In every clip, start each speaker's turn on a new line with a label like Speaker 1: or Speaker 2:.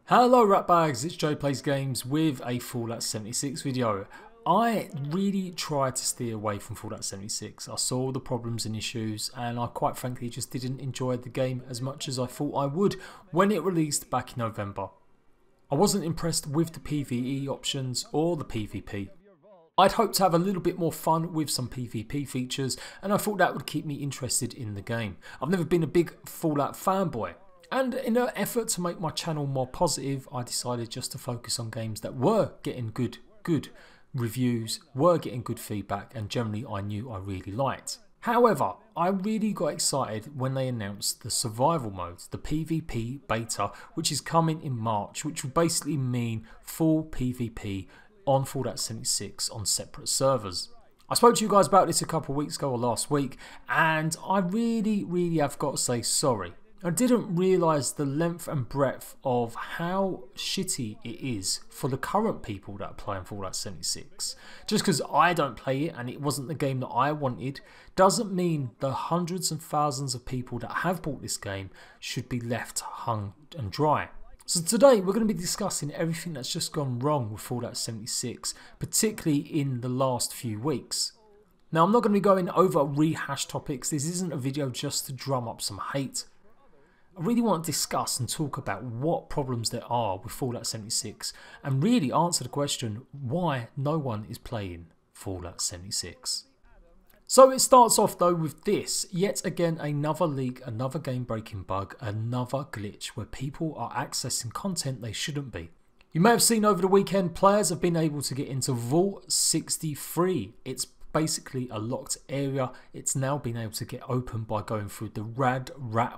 Speaker 1: Hello ratbags, it's Jade Plays Games with a Fallout 76 video. I really tried to steer away from Fallout 76. I saw the problems and issues and I quite frankly just didn't enjoy the game as much as I thought I would when it released back in November. I wasn't impressed with the PvE options or the PvP. I'd hoped to have a little bit more fun with some PvP features and I thought that would keep me interested in the game. I've never been a big Fallout fanboy. And in an effort to make my channel more positive, I decided just to focus on games that were getting good reviews, were getting good feedback, and generally I knew I really liked. However, I really got excited when they announced the survival mode, the PvP beta, which is coming in March, which will basically mean full PvP on Fallout 76 on separate servers. I spoke to you guys about this a couple of weeks ago or last week, and I really have got to say sorry. I didn't realise the length and breadth of how shitty it is for the current people that are playing Fallout 76. Just because I don't play it and it wasn't the game that I wanted doesn't mean the hundreds and thousands of people that have bought this game should be left hung and dry. So today we're going to be discussing everything that's just gone wrong with Fallout 76, particularly in the last few weeks. Now I'm not going to be going over rehashed topics. This isn't a video just to drum up some hate. I really want to discuss and talk about what problems there are with Fallout 76 and really answer the question why no one is playing Fallout 76. So it starts off though with this, yet again another leak, another game breaking bug, another glitch where people are accessing content they shouldn't be. You may have seen over the weekend players have been able to get into Vault 63. It's basically a locked area. It's now been able to get open by going through the Rat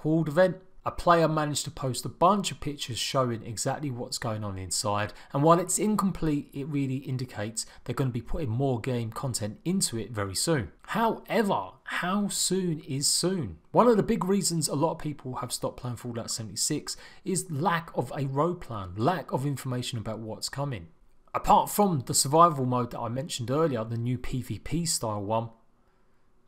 Speaker 1: Horde event. A player managed to post a bunch of pictures showing exactly what's going on inside, and while it's incomplete, it really indicates they're going to be putting more game content into it very soon. However, how soon is soon? One of the big reasons a lot of people have stopped playing Fallout 76 is lack of a road plan, lack of information about what's coming. Apart from the survival mode that I mentioned earlier, the new PvP style one,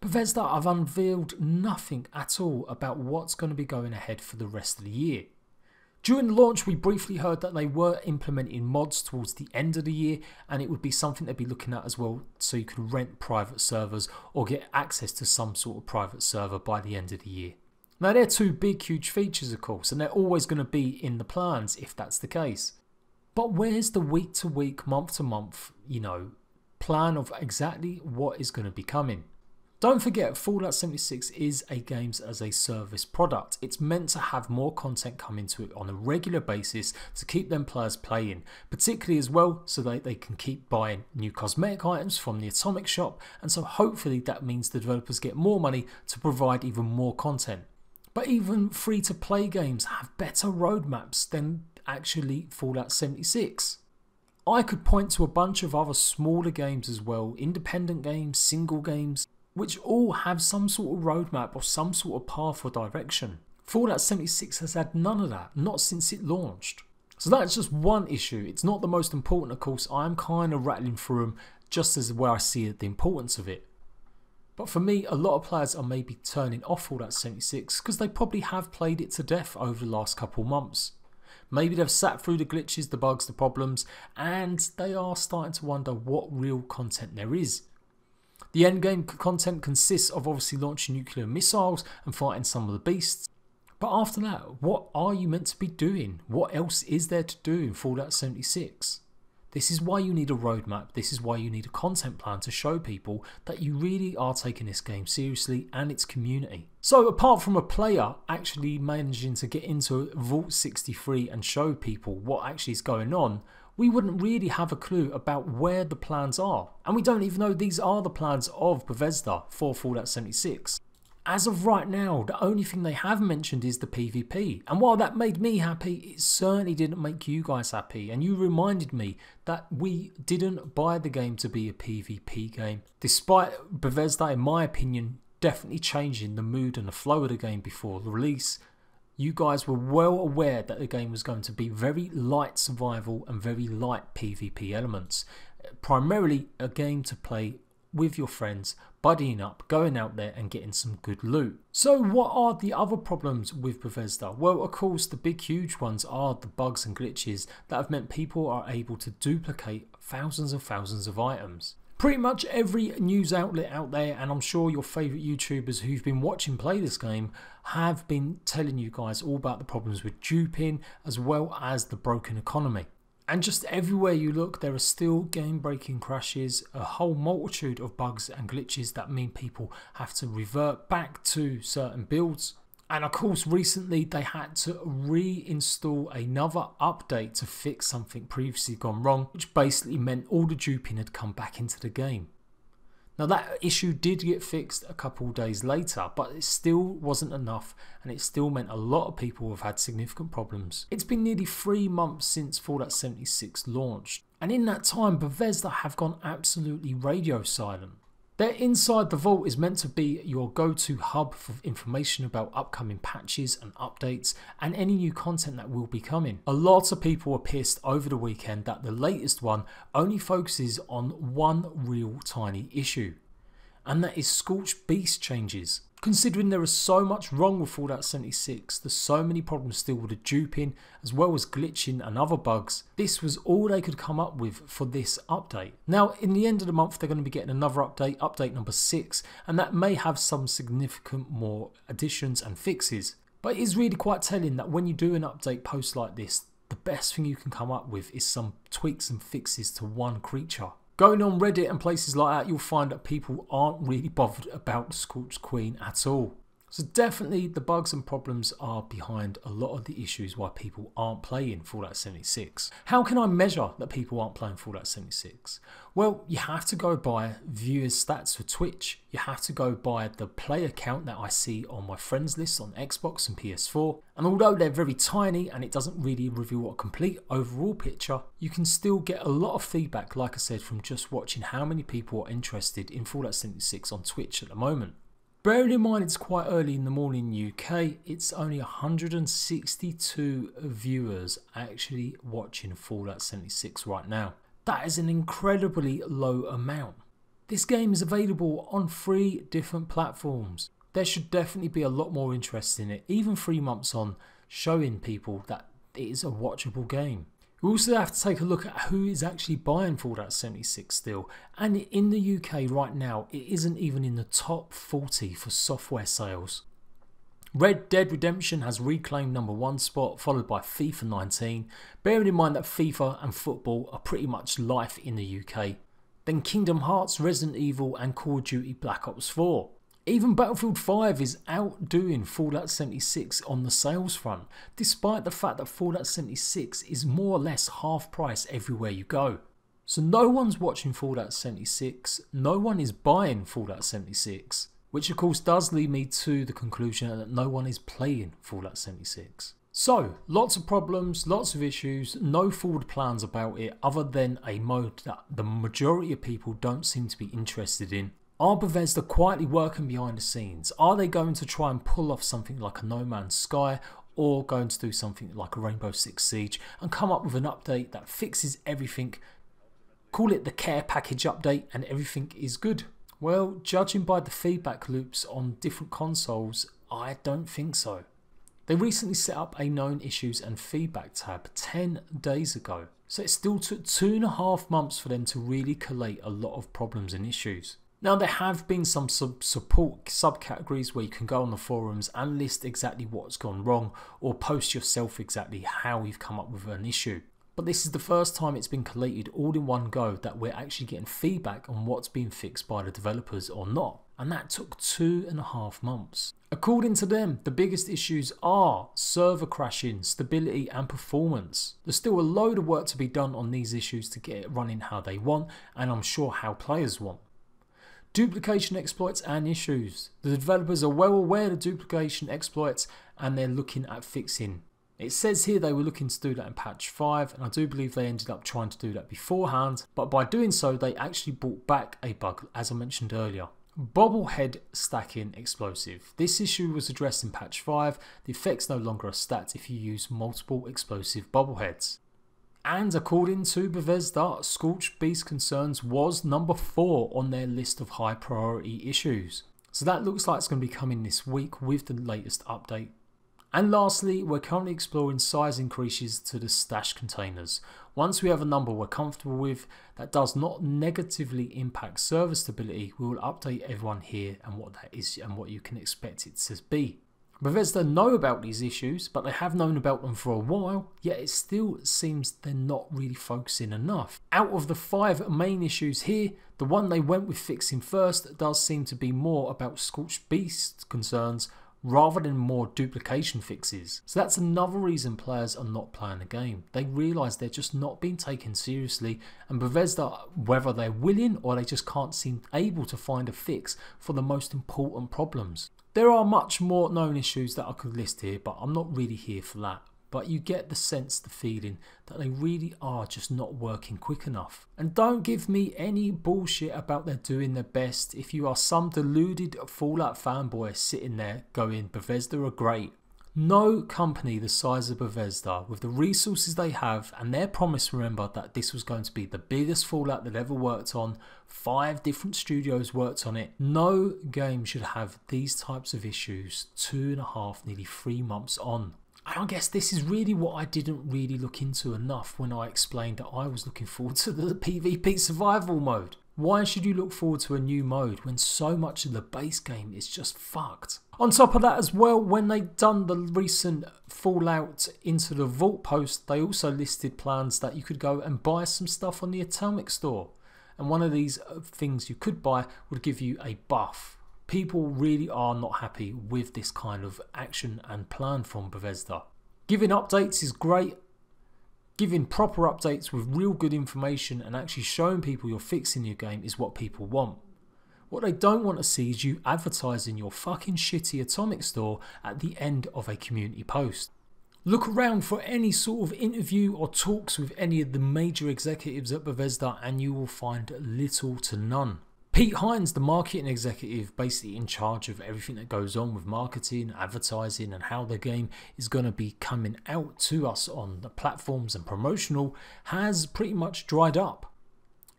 Speaker 1: Bethesda have unveiled nothing at all about what's going to be going ahead for the rest of the year. During the launch we briefly heard that they were implementing mods towards the end of the year and it would be something they'd be looking at as well, so you can rent private servers or get access to some sort of private server by the end of the year. Now they're two big huge features of course, and they're always going to be in the plans if that's the case. But where's the week to week, month to month, plan of exactly what is going to be coming? Don't forget, Fallout 76 is a games as a service product. It's meant to have more content come into it on a regular basis to keep them players playing, particularly as well so that they can keep buying new cosmetic items from the Atomic Shop, and so hopefully that means the developers get more money to provide even more content. But even free to play games have better roadmaps than actually Fallout 76. I could point to a bunch of other smaller games as well, independent games, single games, which all have some sort of roadmap or some sort of path or direction. Fallout 76 has had none of that, not since it launched. So that's just one issue. It's not the most important of course, I'm kind of rattling through them just as where I see the importance of it. But for me, a lot of players are maybe turning off Fallout 76 because they probably have played it to death over the last couple of months. Maybe they've sat through the glitches, the bugs, the problems, and they are starting to wonder what real content there is. The endgame content consists of obviously launching nuclear missiles and fighting some of the beasts. But after that, what are you meant to be doing? What else is there to do in Fallout 76? This is why you need a roadmap, this is why you need a content plan to show people that you really are taking this game seriously and its community. So apart from a player actually managing to get into Vault 63 and show people what actually is going on, we wouldn't really have a clue about where the plans are. And we don't even know these are the plans of Bethesda for Fallout 76. As of right now, the only thing they have mentioned is the PvP. And while that made me happy, it certainly didn't make you guys happy. And you reminded me that we didn't buy the game to be a PvP game. Despite Bethesda, in my opinion, definitely changing the mood and the flow of the game before the release, you guys were well aware that the game was going to be very light survival and very light PvP elements. Primarily a game to play with your friends, buddying up, going out there and getting some good loot. So what are the other problems with Bethesda? Well, of course, the big huge ones are the bugs and glitches that have meant people are able to duplicate thousands and thousands of items. Pretty much every news outlet out there, and I'm sure your favourite YouTubers who've been watching play this game have been telling you guys all about the problems with duping as well as the broken economy. And just everywhere you look, there are still game-breaking crashes, a whole multitude of bugs and glitches that mean people have to revert back to certain builds. And of course, recently they had to reinstall another update to fix something previously gone wrong, which basically meant all the duping had come back into the game. Now that issue did get fixed a couple of days later, but it still wasn't enough, and it still meant a lot of people have had significant problems. It's been nearly 3 months since Fallout 76 launched, and in that time Bethesda have gone absolutely radio silent. Their Inside the Vault is meant to be your go-to hub for information about upcoming patches and updates and any new content that will be coming. A lot of people were pissed over the weekend that the latest one only focuses on one real tiny issue, and that is Scorched Beast changes. Considering there is so much wrong with Fallout 76, there's so many problems still with the duping as well as glitching and other bugs, this was all they could come up with for this update. Now in the end of the month they're going to be getting another update, update number 6, and that may have some significant more additions and fixes. But it is really quite telling that when you do an update post like this, the best thing you can come up with is some tweaks and fixes to one creature. Going on Reddit and places like that, you'll find that people aren't really bothered about the Scorched Queen at all. So definitely the bugs and problems are behind a lot of the issues why people aren't playing Fallout 76. How can I measure that people aren't playing Fallout 76? Well, you have to go by viewers stats for Twitch. You have to go by the player count that I see on my friends list on Xbox and PS4. And although they're very tiny and it doesn't really reveal a complete overall picture, you can still get a lot of feedback, like I said, from just watching how many people are interested in Fallout 76 on Twitch at the moment. Bearing in mind it's quite early in the morning in UK, it's only 162 viewers actually watching Fallout 76 right now. That is an incredibly low amount. This game is available on 3 different platforms. There should definitely be a lot more interest in it, even 3 months on, showing people that it is a watchable game. We also have to take a look at who is actually buying Fallout 76 still, and in the UK right now it isn't even in the top 40 for software sales. Red Dead Redemption has reclaimed #1 spot, followed by FIFA 19, bearing in mind that FIFA and football are pretty much life in the UK. Then Kingdom Hearts, Resident Evil and Call of Duty Black Ops 4. Even Battlefield 5 is outdoing Fallout 76 on the sales front, despite the fact that Fallout 76 is more or less half price everywhere you go. So no one's watching Fallout 76, no one is buying Fallout 76, which of course does lead me to the conclusion that no one is playing Fallout 76. So, lots of problems, lots of issues, no forward plans about it other than a mode that the majority of people don't seem to be interested in. Are Bethesda quietly working behind the scenes? Are they going to try and pull off something like a No Man's Sky, or going to do something like a Rainbow Six Siege and come up with an update that fixes everything, call it the care package update, and everything is good? Well, judging by the feedback loops on different consoles, I don't think so. They recently set up a known issues and feedback tab 10 days ago, so it still took 2.5 months for them to really collate a lot of problems and issues. Now there have been some support subcategories where you can go on the forums and list exactly what's gone wrong, or post yourself exactly how you've come up with an issue. But this is the first time it's been collated all in one go that we're actually getting feedback on what's been fixed by the developers or not. And that took 2.5 months. According to them, the biggest issues are server crashing, stability and performance. There's still a load of work to be done on these issues to get it running how they want, and I'm sure how players want. Duplication exploits and issues. The developers are well aware of duplication exploits and they're looking at fixing. It says here they were looking to do that in patch 5, and I do believe they ended up trying to do that beforehand, but by doing so they actually brought back a bug as I mentioned earlier. Bobblehead stacking explosive. This issue was addressed in patch 5. The effect's no longer a stat if you use multiple explosive bobbleheads. And according to Bethesda, Scorched Beast Concerns was number 4 on their list of high priority issues. So that looks like it's going to be coming this week with the latest update. And lastly, we're currently exploring size increases to the stash containers. Once we have a number we're comfortable with that does not negatively impact server stability, we will update everyone here and what that is and what you can expect it to be. Bethesda know about these issues, but they have known about them for a while, yet it still seems they're not really focusing enough. Out of the 5 main issues here, the one they went with fixing first does seem to be more about Scorched Beast concerns rather than more duplication fixes. So that's another reason players are not playing the game. They realise they're just not being taken seriously, and Bethesda, whether they're willing or they just can't seem able to find a fix for the most important problems. There are much more known issues that I could list here, but I'm not really here for that. But you get the sense, the feeling that they really are just not working quick enough. And don't give me any bullshit about they're doing their best if you are some deluded Fallout fanboy sitting there going, Bethesda are great. No company the size of Bethesda, with the resources they have and their promise, remember, that this was going to be the biggest Fallout they've ever worked on, 5 different studios worked on it, no game should have these types of issues 2.5, nearly 3 months on. And I guess this is really what I didn't really look into enough when I explained that I was looking forward to the PvP survival mode. Why should you look forward to a new mode when so much of the base game is just fucked? On top of that as well, when they done the recent Fallout Into the Vault post, they also listed plans that you could go and buy some stuff on the Atomic store. And one of these things you could buy would give you a buff. People really are not happy with this kind of action and plan from Bethesda. Giving updates is great. Giving proper updates with real good information and actually showing people you're fixing your game is what people want. What they don't want to see is you advertising your fucking shitty Atomic store at the end of a community post. Look around for any sort of interview or talks with any of the major executives at Bethesda and you will find little to none. Pete Hines, the marketing executive, basically in charge of everything that goes on with marketing, advertising and how the game is going to be coming out to us on the platforms and promotional, has pretty much dried up.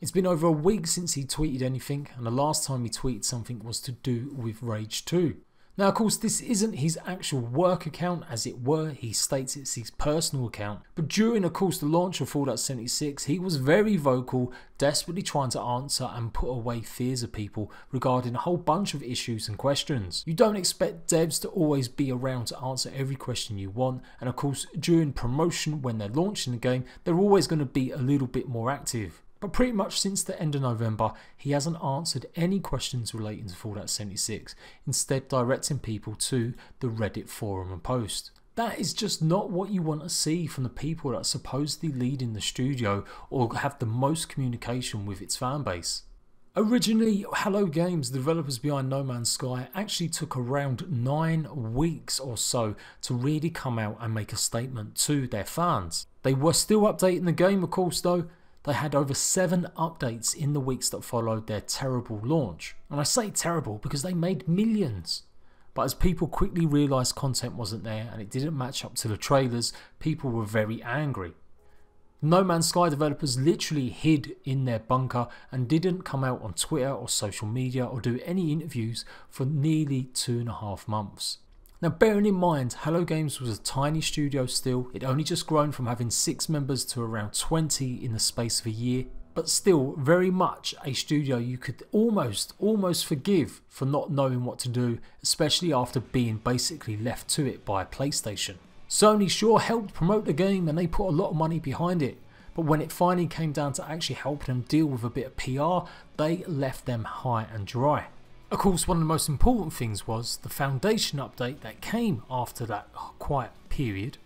Speaker 1: It's been over a week since he tweeted anything, and the last time he tweeted something was to do with Rage 2. Now, of course, this isn't his actual work account, as it were. He states it's his personal account. But during, of course, the launch of Fallout 76, he was very vocal, desperately trying to answer and put away fears of people regarding a whole bunch of issues and questions. You don't expect devs to always be around to answer every question you want. And of course, during promotion, when they're launching the game, they're always going to be a little bit more active. But pretty much since the end of November, he hasn't answered any questions relating to Fallout 76, instead directing people to the Reddit forum and post. That is just not what you want to see from the people that are supposedly leading the studio or have the most communication with its fanbase. Originally, Hello Games, the developers behind No Man's Sky, actually took around 9 weeks or so to really come out and make a statement to their fans. They were still updating the game, of course, though. They had over 7 updates in the weeks that followed their terrible launch. And I say terrible because they made millions. But as people quickly realised content wasn't there and it didn't match up to the trailers, people were very angry. No Man's Sky developers literally hid in their bunker and didn't come out on Twitter or social media or do any interviews for nearly 2.5 months. Now, bearing in mind, Hello Games was a tiny studio still. It only just grown from having 6 members to around 20 in the space of a year. But still, very much a studio you could almost forgive for not knowing what to do, especially after being basically left to it by PlayStation. Sony sure helped promote the game and they put a lot of money behind it. But when it finally came down to actually helping them deal with a bit of PR, they left them high and dry. Of course, one of the most important things was the Foundation update that came after that quiet period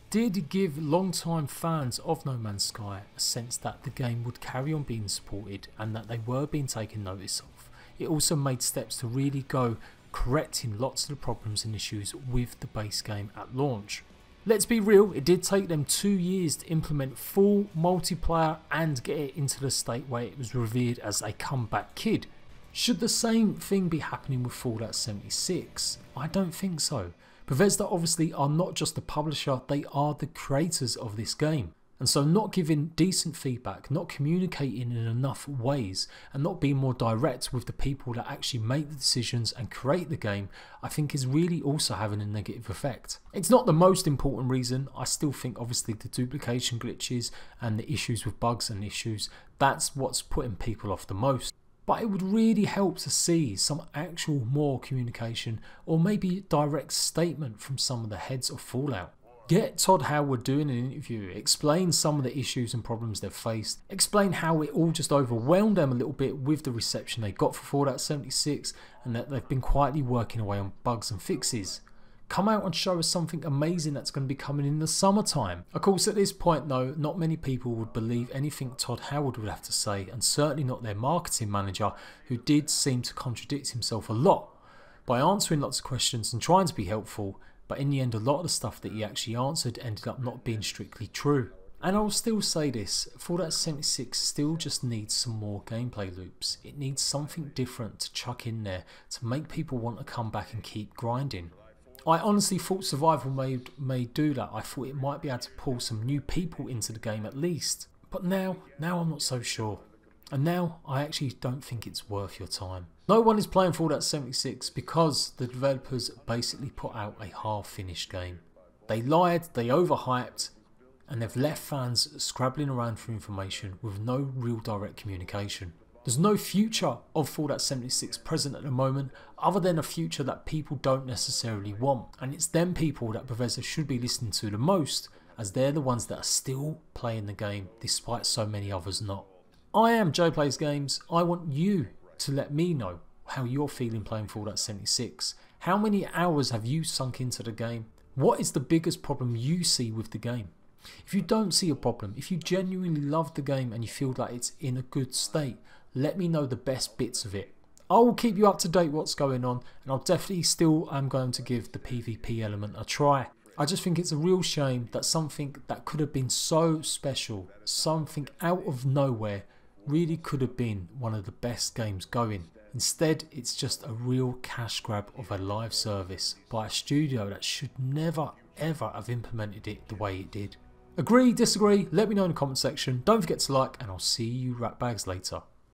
Speaker 1: did give long-time fans of No Man's Sky a sense that the game would carry on being supported and that they were being taken notice of. It also made steps to really go correcting lots of the problems and issues with the base game at launch. Let's be real, it did take them 2 years to implement full multiplayer and get it into the state where it was revered as a comeback kid. Should the same thing be happening with Fallout 76? I don't think so. Bethesda obviously are not just the publisher, they are the creators of this game. And so not giving decent feedback, not communicating in enough ways, and not being more direct with the people that actually make the decisions and create the game, I think is really also having a negative effect. It's not the most important reason. I still think obviously the duplication glitches and the issues with bugs and issues, that's what's putting people off the most. But it would really help to see some actual more communication, or maybe direct statement from some of the heads of Fallout. Get Todd Howard doing an interview, explain some of the issues and problems they've faced, explain how it all just overwhelmed them a little bit with the reception they got for Fallout 76 and that they've been quietly working away on bugs and fixes. Come out and show us something amazing that's going to be coming in the summertime. Of course, at this point though, not many people would believe anything Todd Howard would have to say, and certainly not their marketing manager, who did seem to contradict himself a lot by answering lots of questions and trying to be helpful. But in the end, a lot of the stuff that he actually answered ended up not being strictly true. And I'll still say this, Fallout 76 still just needs some more gameplay loops. It needs something different to chuck in there to make people want to come back and keep grinding. I honestly thought survival may do that. I thought it might be able to pull some new people into the game at least. But now I'm not so sure. And now I actually don't think it's worth your time. No one is playing Fallout 76 because the developers basically put out a half-finished game. They lied, they overhyped, and they've left fans scrabbling around for information with no real direct communication. There's no future of Fallout 76 present at the moment, other than a future that people don't necessarily want. And it's them people that Bethesda should be listening to the most, as they're the ones that are still playing the game despite so many others not. I am Jade Plays Games. I want you to let me know how you're feeling playing Fallout 76. How many hours have you sunk into the game? What is the biggest problem you see with the game? If you don't see a problem, if you genuinely love the game and you feel that it's in a good state, let me know the best bits of it. I will keep you up to date what's going on, and I'll definitely still am going to give the PvP element a try. I just think it's a real shame that something that could have been so special, something out of nowhere, really could have been one of the best games going. Instead, it's just a real cash grab of a live service by a studio that should never ever have implemented it the way it did. Agree, disagree? Let me know in the comment section. Don't forget to like, and I'll see you ratbags later.